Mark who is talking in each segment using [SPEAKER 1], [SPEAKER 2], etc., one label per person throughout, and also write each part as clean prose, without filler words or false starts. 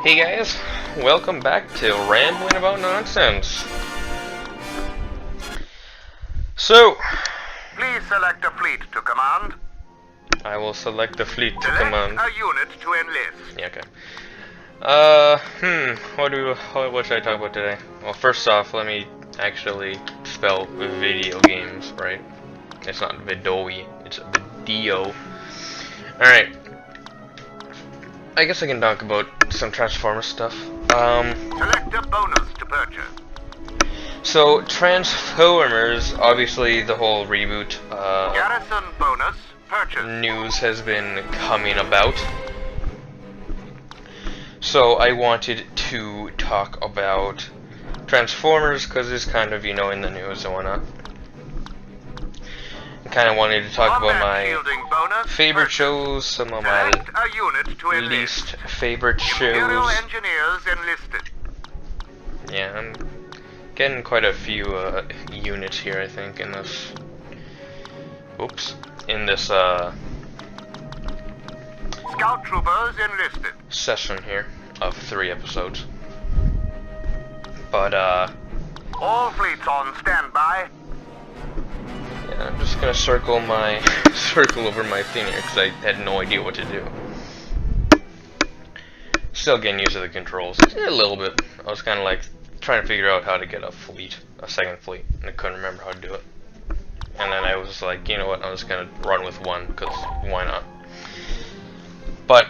[SPEAKER 1] Hey guys, welcome back to Rambling About Nonsense. So,
[SPEAKER 2] please select a fleet to command.
[SPEAKER 1] I will select the fleet to
[SPEAKER 2] Select
[SPEAKER 1] command.
[SPEAKER 2] a unit to enlist.
[SPEAKER 1] Yeah, okay. What should I talk about today? Well, first off, let me actually spell video games, right? It's not vidoi, it's video. Alright. I guess I can talk about some Transformers stuff.
[SPEAKER 2] Select a bonus to purchase.
[SPEAKER 1] So, Transformers, obviously the whole reboot,
[SPEAKER 2] Garrison bonus purchase.
[SPEAKER 1] news has been coming about. So, I wanted to talk about Transformers, because it's kind of, in the news and whatnot. I kind of wanted to talk about my favorite shows, some of my least favorite shows.
[SPEAKER 2] Engineers enlisted.
[SPEAKER 1] Yeah, I'm getting quite a few units here, I think, in this. Oops, in this
[SPEAKER 2] Scout troopers enlisted.
[SPEAKER 1] session here of 3 episodes. But
[SPEAKER 2] all fleets on standby.
[SPEAKER 1] yeah, I'm just gonna circle over my thing here because I had no idea what to do. Still getting used to the controls a little bit. I was kind of like trying to figure out how to get a second fleet, and I couldn't remember how to do it. And then I was like, you know what? I'm just gonna run with one because why not? But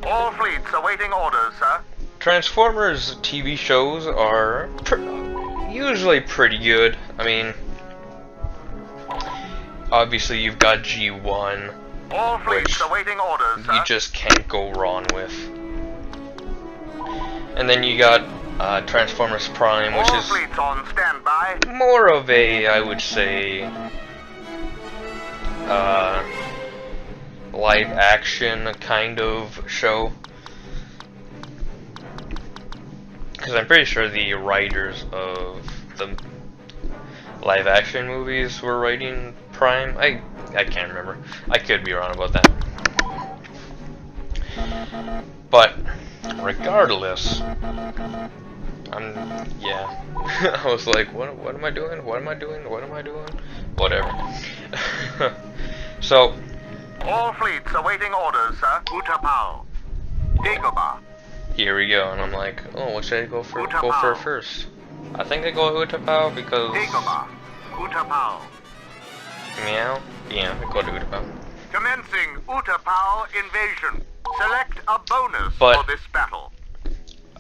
[SPEAKER 2] all fleets awaiting orders, sir.
[SPEAKER 1] Transformers TV shows are usually pretty good. I mean, obviously you've got G1,
[SPEAKER 2] all fleets awaiting orders,
[SPEAKER 1] you just can't go wrong with. And then you got Transformers Prime, which
[SPEAKER 2] all
[SPEAKER 1] is
[SPEAKER 2] fleets on standby.
[SPEAKER 1] more of a, I would say, live action kind of show. Because I'm pretty sure the writers of the live action movies were writing Prime. I can't remember. I could be wrong about that. But regardless, yeah. I was like, what am I doing? What am I doing? What am I doing? Whatever. So,
[SPEAKER 2] all fleets awaiting orders, sir. Utapau. Dagobah.
[SPEAKER 1] here we go, and I'm like, oh, what should I go for first? I think I go Utapau because
[SPEAKER 2] Dagobah. Utapau.
[SPEAKER 1] meow. Yeah, I go to Utapau.
[SPEAKER 2] Commencing Utapau invasion. Select a bonus
[SPEAKER 1] But
[SPEAKER 2] for this battle.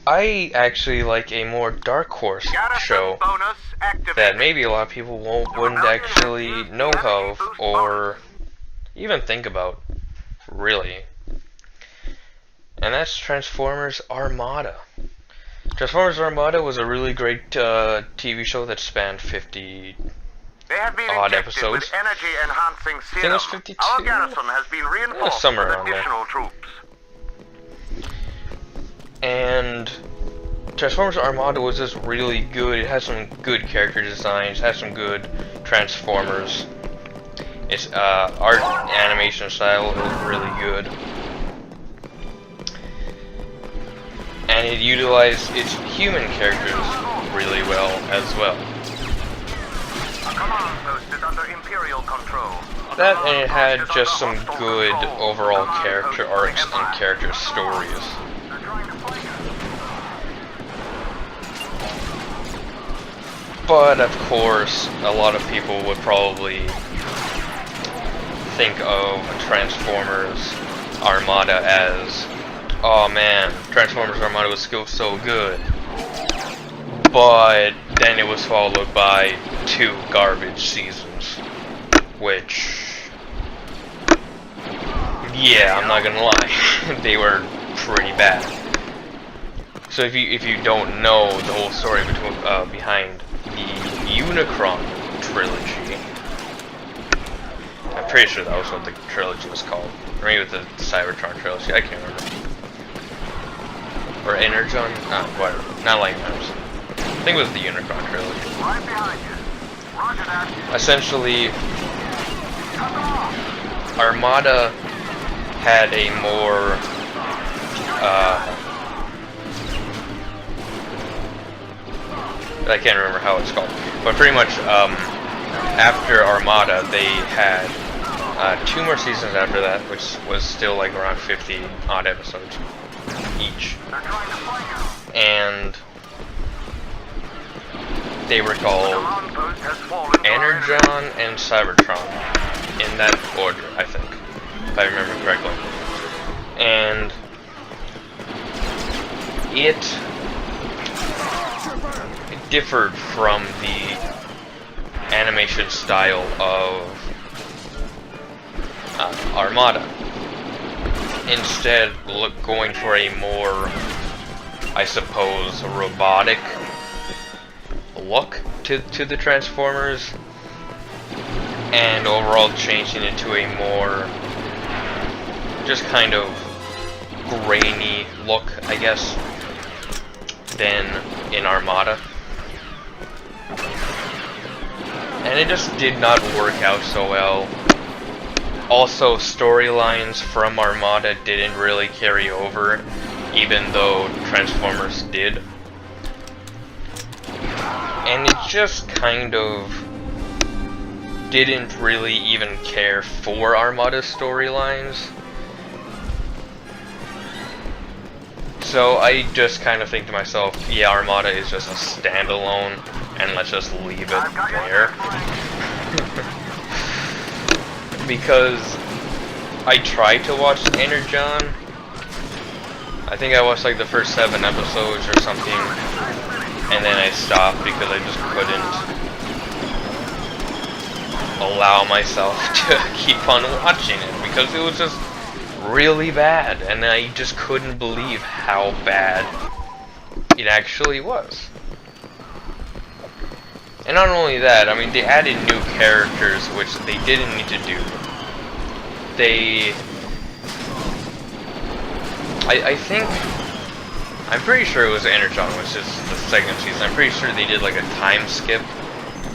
[SPEAKER 1] I actually like a more Dark Horse
[SPEAKER 2] Garrison
[SPEAKER 1] show
[SPEAKER 2] bonus activated.
[SPEAKER 1] that maybe a lot of people wouldn't actually know of or even think about, really. And that's Transformers Armada. Transformers Armada was a really great TV show that spanned 50
[SPEAKER 2] They have been
[SPEAKER 1] odd
[SPEAKER 2] injected
[SPEAKER 1] episodes.
[SPEAKER 2] with energy-enhancing
[SPEAKER 1] I think it
[SPEAKER 2] serum.
[SPEAKER 1] was 52.
[SPEAKER 2] Our garrison has been reinforced
[SPEAKER 1] somewhere
[SPEAKER 2] with
[SPEAKER 1] around there.
[SPEAKER 2] additional troops.
[SPEAKER 1] And Transformers Armada was just really good. It has some good character designs, has some good Transformers. Its art animation style is really good. And it utilized its human characters really well as well.
[SPEAKER 2] A command post is under Imperial control.
[SPEAKER 1] That, and it had just some good overall character arcs and character stories. But of course, a lot of people would probably think of Transformers Armada as, oh man, Transformers Armada was still so good. But then it was followed by 2 garbage seasons, which, yeah, I'm not gonna lie, they were pretty bad. So if you don't know the whole story behind the Unicron trilogy, I'm pretty sure that was what the trilogy was called, or maybe the Cybertron trilogy, I can't remember. Or Energon? Whatever. Not like those. I think it was the Unicron trilogy.
[SPEAKER 2] Right behind you. Roger that.
[SPEAKER 1] Essentially, Armada had a more I can't remember how it's called, but pretty much after Armada they had 2 more seasons after that, which was still like around 50 odd episodes each, and they were called Energon and Cybertron, in that order, I think, if I remember correctly. And it differed from the animation style of Armada. Instead, going for a more, I suppose, robotic look to the Transformers, and overall changing it to a more just kind of grainy look, I guess, than in Armada. And it just did not work out so well. Also, storylines from Armada didn't really carry over, even though Transformers did. And it just kind of didn't really even care for Armada's storylines. So I just kind of think to myself, yeah, Armada is just a standalone, and let's just leave it there. Because I tried to watch Energon. I think I watched like the first 7 episodes or something, and then I stopped because I just couldn't allow myself to keep on watching it, because it was just really bad, and I just couldn't believe how bad it actually was. And not only that, I mean, they added new characters, which they didn't need to do. I think, I'm pretty sure it was Energon, which is the 2nd season. I'm pretty sure they did like a time skip,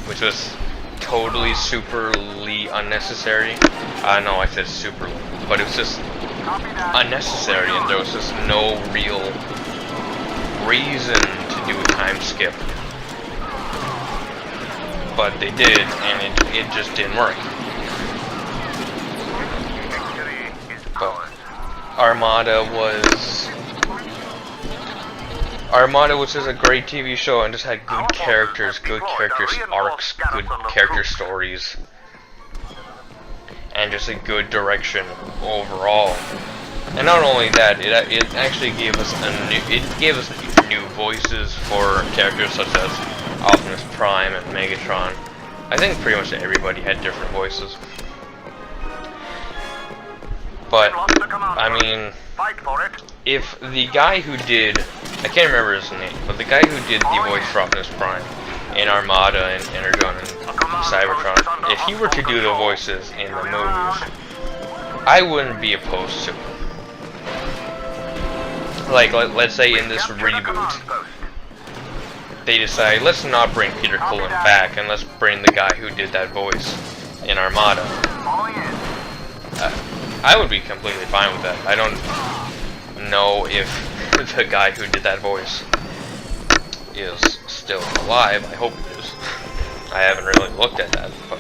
[SPEAKER 1] which was totally superly unnecessary. No, I said superly, but it was just unnecessary, and there was just no real reason to do a time skip. But they did, and it just didn't work. But Armada was just a great TV show, and just had good characters arcs, good character stories, and just a good direction overall. And not only that, it actually gave us new voices for characters such as Optimus Prime and Megatron. I think pretty much everybody had different voices. But, I mean, if the guy who did, I can't remember his name, but the guy who did the voice for Optimus Prime in Armada and Energon and Cybertron, if he were to do the voices in the movies, I wouldn't be opposed to it. Like, let's say in this reboot, they decide, let's not bring Peter Cullen back, and let's bring the guy who did that voice in Armada. I would be completely fine with that. I don't know if the guy who did that voice is still alive. I hope he is. I haven't really looked at that, but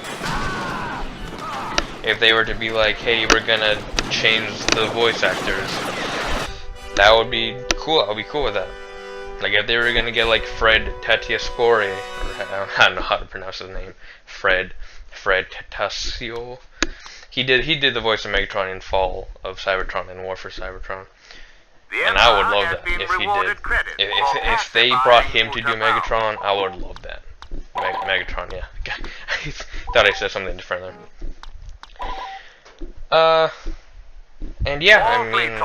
[SPEAKER 1] if they were to be like, hey, we're gonna change the voice actors, that would be cool. I would be cool with that. Like, if they were gonna get like Fred Tatasciore, or I don't know how to pronounce his name, Fred Tatascio. He did the voice of Megatron in Fall of Cybertron and War for Cybertron, and I would love that if he did. If they brought him to do Megatron, I would love that. Megatron, yeah. I thought I said something different there. And yeah, I mean,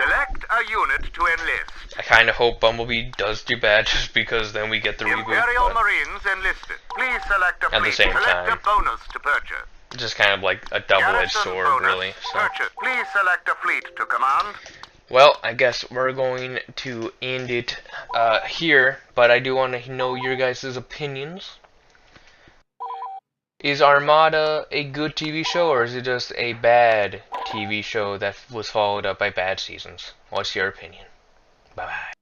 [SPEAKER 2] select a unit to enlist.
[SPEAKER 1] I kind of hope Bumblebee does do bad, just because then we get the reboot.
[SPEAKER 2] Imperial Marines enlisted. Please select a
[SPEAKER 1] at the same time,
[SPEAKER 2] a bonus to purchase.
[SPEAKER 1] Just kind of like a double-edged sword, really. So.
[SPEAKER 2] Please select a fleet to command.
[SPEAKER 1] Well, I guess we're going to end it here, but I do want to know your guys' opinions. Is Armada a good TV show, or is it just a bad TV show that was followed up by bad seasons. What's your opinion? Bye bye.